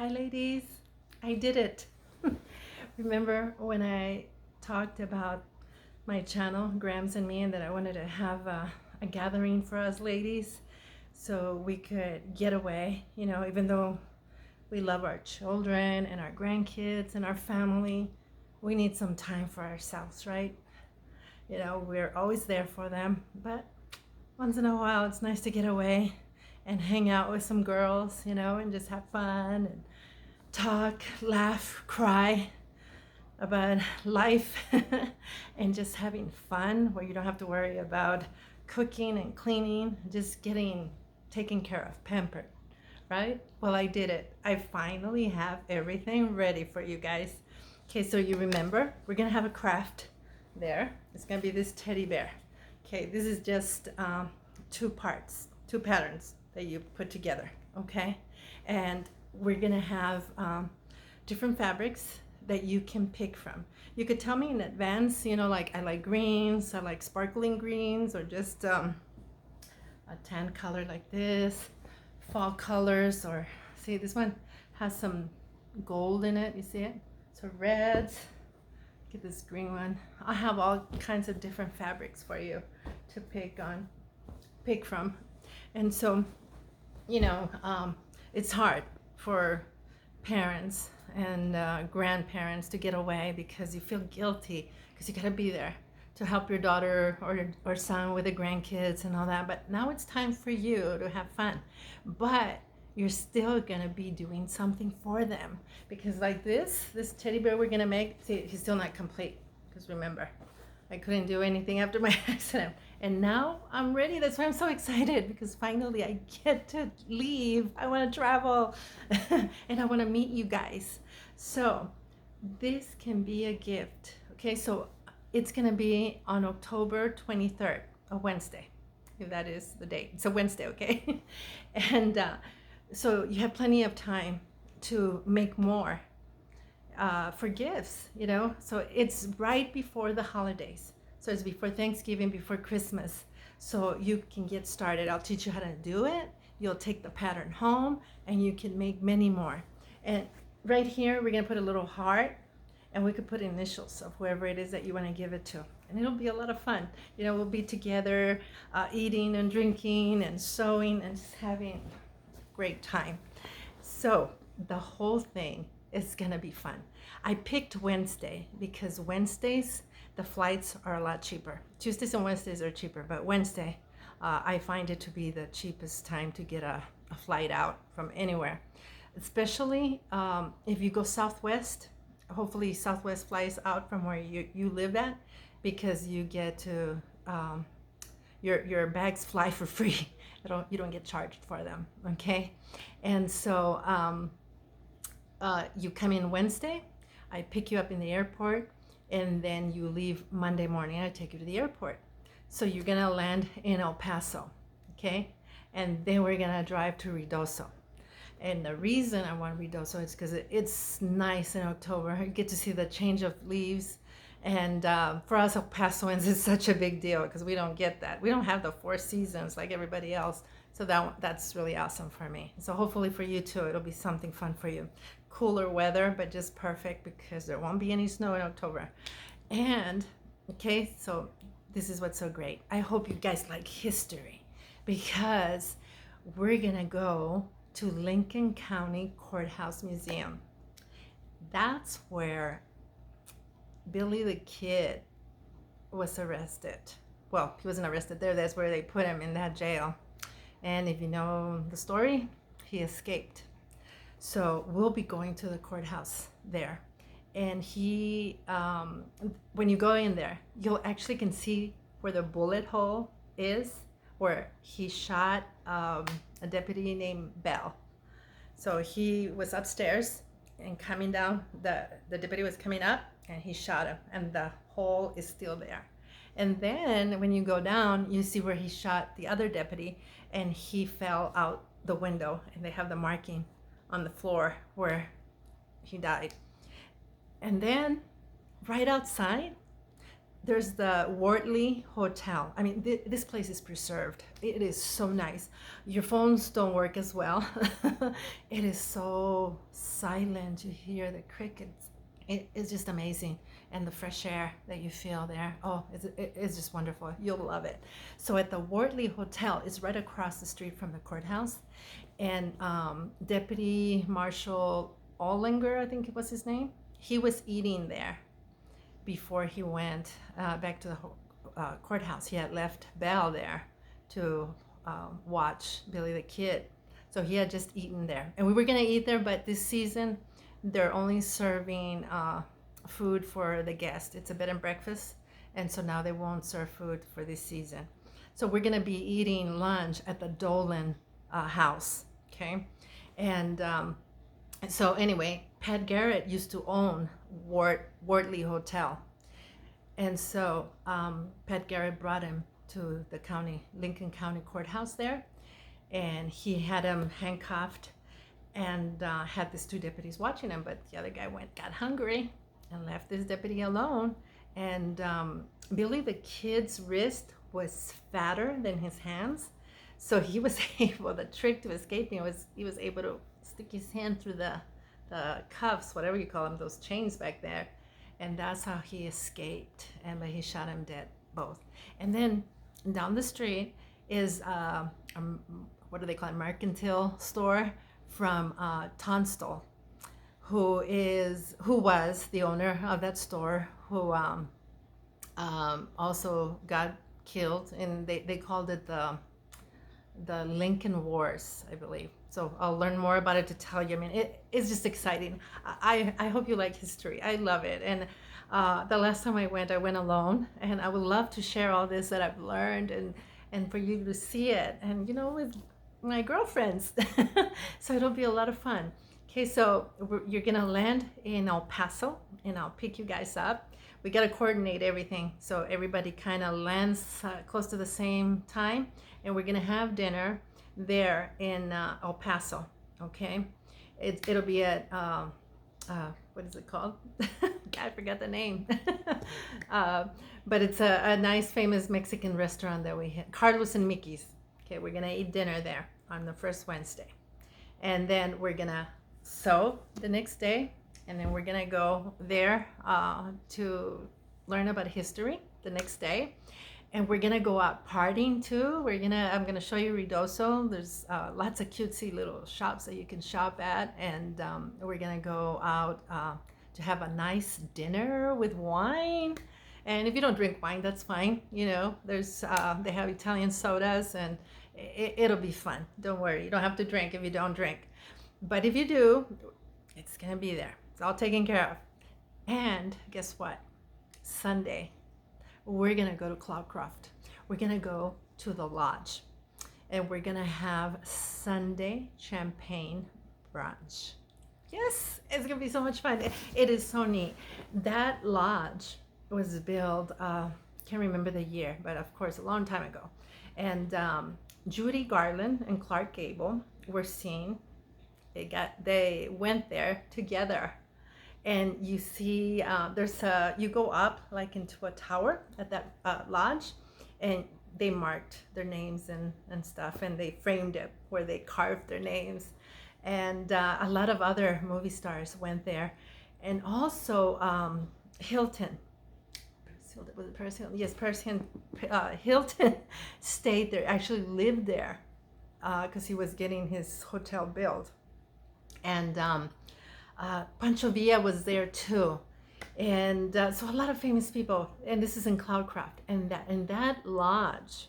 Hi, ladies. I did it. Remember when I talked about my channel, Grams and me, and that I wanted to have a gathering for us ladies so we could get away, even though we love our children and our grandkids and our family, we need some time for ourselves, right? We're always there for them, but once in a while it's nice to get away and hang out with some girls, and just have fun and talk, laugh, cry about life and just having fun where you don't have to worry about cooking and cleaning, just getting taken care of, pampered, right? Well, I did it. I finally have everything ready for you guys. Okay, so you remember, we're gonna have a craft there. It's gonna be this teddy bear. Okay, this is just two parts, two patterns that you put together, okay? And we're gonna have different fabrics that you can pick from. You could tell me in advance, like I like greens, I like sparkling greens, or just a tan color like this, fall colors, or see this one has some gold in it, you see it? So reds, get this green one. I have all kinds of different fabrics for you to pick from. And so, it's hard for parents and grandparents to get away because you feel guilty because you got to be there to help your daughter or son with the grandkids and all that. But now it's time for you to have fun. But you're still gonna be doing something for them, because like this teddy bear we're gonna make, see, he's still not complete because remember, I couldn't do anything after my accident. And now I'm ready. That's why I'm so excited, because finally I get to leave. I want to travel and I want to meet you guys. So this can be a gift. Okay, so it's going to be on October 23rd, a Wednesday, if that is the date. It's a Wednesday, okay? And so you have plenty of time to make more for gifts, so it's right before the holidays. So it's before Thanksgiving, before Christmas. So you can get started. I'll teach you how to do it. You'll take the pattern home and you can make many more. And right here, we're gonna put a little heart, and we could put initials of whoever it is that you wanna give it to. And it'll be a lot of fun. We'll be together eating and drinking and sewing and just having a great time. So the whole thing is gonna be fun. I picked Wednesday because Wednesdays, the flights are a lot cheaper. Tuesdays and Wednesdays are cheaper, but Wednesday, I find it to be the cheapest time to get a flight out from anywhere. Especially if you go Southwest, hopefully Southwest flies out from where you live at, because you get to, your bags fly for free. You don't get charged for them, okay? And so you come in Wednesday, I pick you up in the airport, and then you leave Monday morning. I take you to the airport. So you're gonna land in El Paso, okay? And then we're gonna drive to Ruidoso. And the reason I want Ruidoso is because it's nice in October. You get to see the change of leaves. And for us El Pasoans, it's such a big deal because we don't get that. We don't have the 4 seasons like everybody else. So that's really awesome for me. So hopefully for you too, it'll be something fun for you. Cooler weather, but just perfect because there won't be any snow in October. And, okay, so this is what's so great. I hope you guys like history, because we're gonna go to Lincoln County Courthouse Museum. That's where Billy the Kid was arrested. Well, he wasn't arrested there. That's where they put him in that jail. And if you know the story, he escaped. So we'll be going to the courthouse there. And he, when you go in there, you'll actually can see where the bullet hole is, where he shot a deputy named Bell. So he was upstairs and coming down, the deputy was coming up and he shot him, and the hole is still there. And then when you go down, you see where he shot the other deputy, and he fell out the window, and they have the marking on the floor where he died. And then right outside, there's the Wortley Hotel. I mean, this place is preserved. It is so nice. Your phones don't work as well. It is so silent. You hear the crickets. It's just amazing. And the fresh air that you feel there. Oh, it's just wonderful. You'll love it. So at the Wortley Hotel, it's right across the street from the courthouse. And Deputy Marshal Allinger, I think it was his name, he was eating there before he went back to the courthouse. He had left Belle there to watch Billy the Kid. So he had just eaten there. And we were going to eat there, but this season they're only serving food for the guests. It's a bed and breakfast. And so now they won't serve food for this season. So we're going to be eating lunch at the Dolan house. Okay. And so anyway, Pat Garrett used to own Wortley Hotel. And so Pat Garrett brought him to the Lincoln County Courthouse there. And he had him handcuffed and had these two deputies watching him. But the other guy got hungry and left this deputy alone. And Billy the Kid's wrist was fatter than his hands. So he was able, the trick to escaping was he was able to stick his hand through the cuffs, whatever you call them, those chains back there. And that's how he escaped. But he shot him dead, both. And then down the street is, what do they call it, mercantile store from Tunstall, who was the owner of that store, who also got killed. And they called it the Lincoln Wars, I believe. So I'll learn more about it to tell you. I mean, it's just exciting. I hope you like history. I love it. And the last time I went alone. And I would love to share all this that I've learned and for you to see it. And, with my girlfriends. So it'll be a lot of fun. Okay, so you're going to land in El Paso. And I'll pick you guys up. We got to coordinate everything. So everybody kind of lands close to the same time. And we're going to have dinner there in El Paso, okay? It'll be at, what is it called? I forgot the name. But it's a nice, famous Mexican restaurant that we hit, Carlos and Mickey's. Okay, we're going to eat dinner there on the first Wednesday. And then we're going to sew the next day. And then we're going to go there to learn about history the next day. And we're gonna go out partying too. I'm gonna show you Ruidoso. There's lots of cutesy little shops that you can shop at, and we're gonna go out to have a nice dinner with wine. And if you don't drink wine, that's fine. There's they have Italian sodas, and it'll be fun. Don't worry, you don't have to drink if you don't drink. But if you do, it's gonna be there. It's all taken care of. And guess what? Sunday, we're gonna go to Cloudcroft. We're gonna go to the lodge, and we're gonna have Sunday champagne brunch. Yes, it's gonna be so much fun. It is so neat. That lodge was built, can't remember the year, but of course a long time ago. And Judy Garland and Clark Gable were seen. They went there together. And you see, you go up like into a tower at that lodge, and they marked their names and stuff, and they framed it where they carved their names. And a lot of other movie stars went there. And also Hilton. Was it Paris Hilton? Yes, Paris Hilton stayed there, actually lived there, because he was getting his hotel built. And Pancho Villa was there too, and so a lot of famous people. And this is in Cloudcroft, and in that lodge,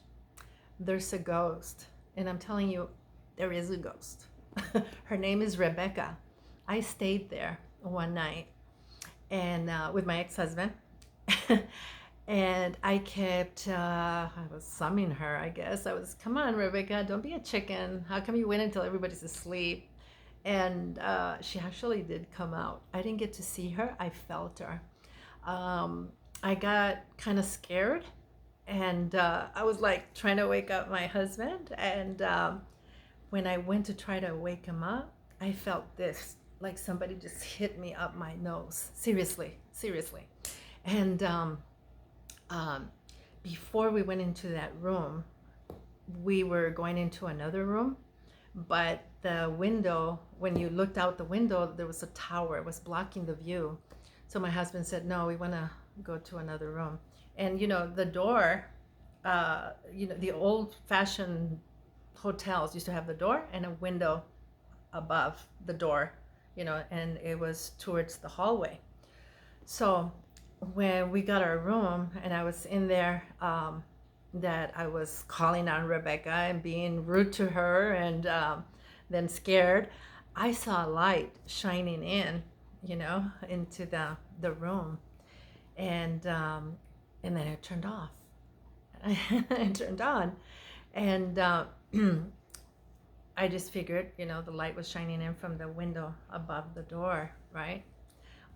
there's a ghost, and I'm telling you, there is a ghost. Her name is Rebecca. I stayed there one night, and with my ex-husband, and I kept, I was summoning her. I guess I was, come on, Rebecca, don't be a chicken. How come you wait until everybody's asleep? And she actually did come out. I didn't get to see her. I felt her. I got kind of scared, and I was like trying to wake up my husband. And when I went to try to wake him up, I felt this, like somebody just hit me up my nose. Seriously. And before we went into that room, we were going into another room, but the window, when you looked out the window, there was a tower. It was blocking the view. So my husband said, no, we want to go to another room. And, the door, the old fashioned hotels used to have the door and a window above the door, and it was towards the hallway. So when we got our room and I was in there, that I was calling on Rebecca and being rude to her and then scared, I saw a light shining in, into the room, and then it turned off. It turned on, and I just figured, the light was shining in from the window above the door, right?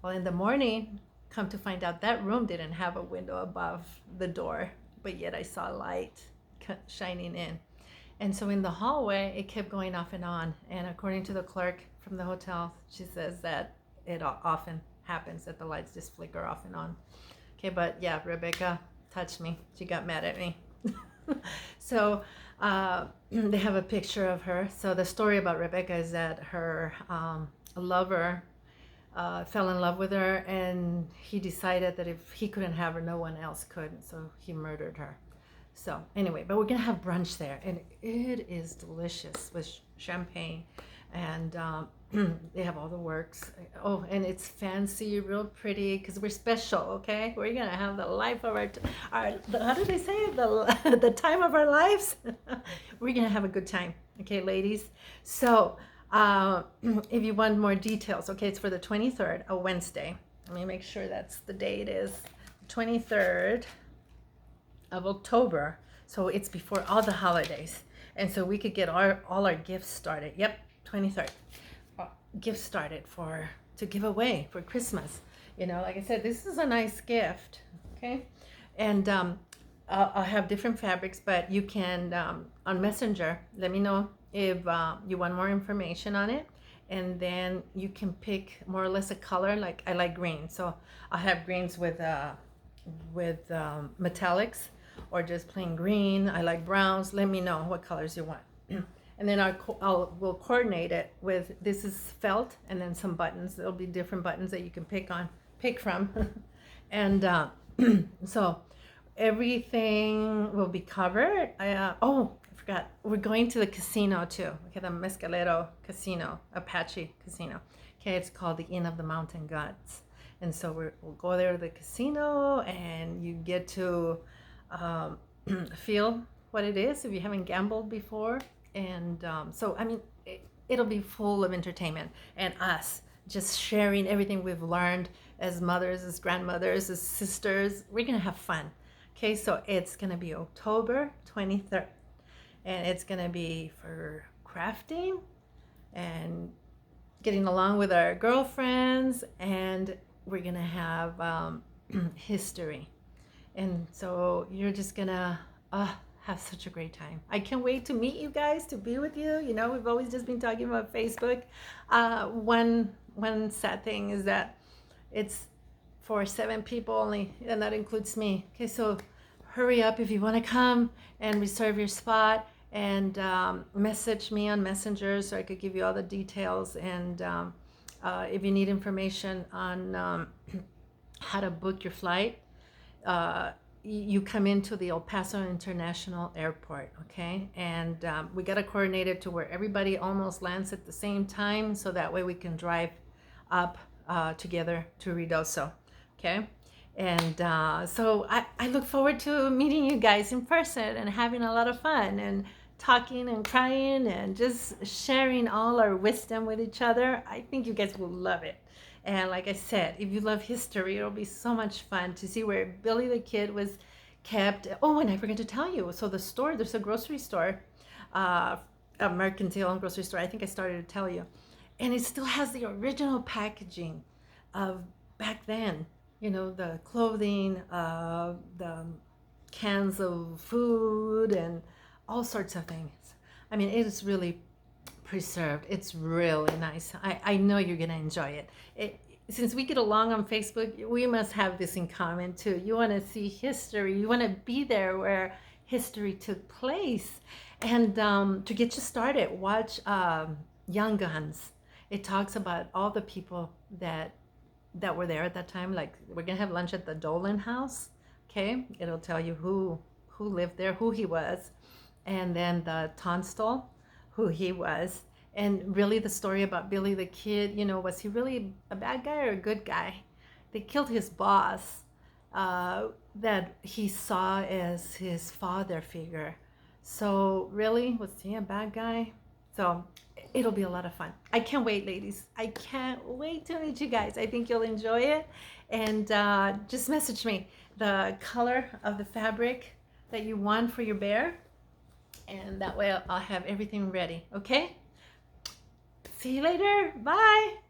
Well, in the morning, come to find out that room didn't have a window above the door, but yet I saw light shining in. And so in the hallway, it kept going off and on. And according to the clerk from the hotel, she says that it often happens that the lights just flicker off and on. Okay, but yeah, Rebecca touched me. She got mad at me. So they have a picture of her. So the story about Rebecca is that her lover fell in love with her, and he decided that if he couldn't have her, no one else could. So he murdered her. So anyway, but we're gonna have brunch there, and it is delicious with champagne, and they have all the works. Oh, and it's fancy, real pretty, because we're special. Okay, we're gonna have the life of our how do they say it? The time of our lives. We're gonna have a good time. Okay, ladies. So if you want more details, okay, it's for the 23rd, a Wednesday. Let me make sure that's the day it is. 23rd of October. So it's before all the holidays. And so we could get all our gifts started. Yep, 23rd. Gifts started to give away for Christmas. Like I said, this is a nice gift. Okay. And I'll have different fabrics, but you can, on Messenger, let me know if you want more information on it, and then you can pick more or less a color. Like I like green, so I'll have greens with metallics, or just plain green. I like browns. Let me know what colors you want. And then we'll coordinate it with, this is felt, and then some buttons. There'll be different buttons that you can pick from. And so everything will be covered. I forgot, we're going to the casino too. Okay, the Mescalero Casino, Apache Casino. Okay, it's called the Inn of the Mountain Gods. And so we'll go there to the casino, and you get to feel what it is if you haven't gambled before. And so, I mean, it'll be full of entertainment and us just sharing everything we've learned as mothers, as grandmothers, as sisters. We're going to have fun. Okay, so it's going to be October 23rd. And it's going to be for crafting and getting along with our girlfriends. And we're going to have history. And so you're just going to have such a great time. I can't wait to meet you guys, to be with you. We've always just been talking about Facebook. One sad thing is that it's for 7 people only, and that includes me. Okay, so hurry up if you want to come and reserve your spot, and message me on Messenger so I could give you all the details. And if you need information on how to book your flight, you come into the El Paso International Airport, okay? And we got to coordinate it to where everybody almost lands at the same time, so that way we can drive up together to Ruidoso, okay? And so I look forward to meeting you guys in person and having a lot of fun and talking and crying and just sharing all our wisdom with each other. I think you guys will love it. And like I said, if you love history, it'll be so much fun to see where Billy the Kid was kept. Oh, and I forgot to tell you. So there's a grocery store, a mercantile and grocery store. I think I started to tell you. And it still has the original packaging of back then. The clothing, the cans of food, and all sorts of things. I mean, it is really preserved. It's really nice. I know you're going to enjoy it. Since we get along on Facebook, we must have this in common too. You want to see history. You want to be there where history took place. And to get you started, watch Young Guns. It talks about all the people that were there at that time. Like, we're gonna have lunch at the Dolan House. Okay, it'll tell you who lived there, who he was, and then the Tunstall, who he was, and really the story about Billy the Kid. You know, was he really a bad guy or a good guy? They killed his boss, that he saw as his father figure. So really, was he a bad guy? So it'll be a lot of fun. I can't wait, ladies. I can't wait to meet you guys. I think you'll enjoy it. And just message me the color of the fabric that you want for your bear. And that way I'll have everything ready. Okay? See you later. Bye.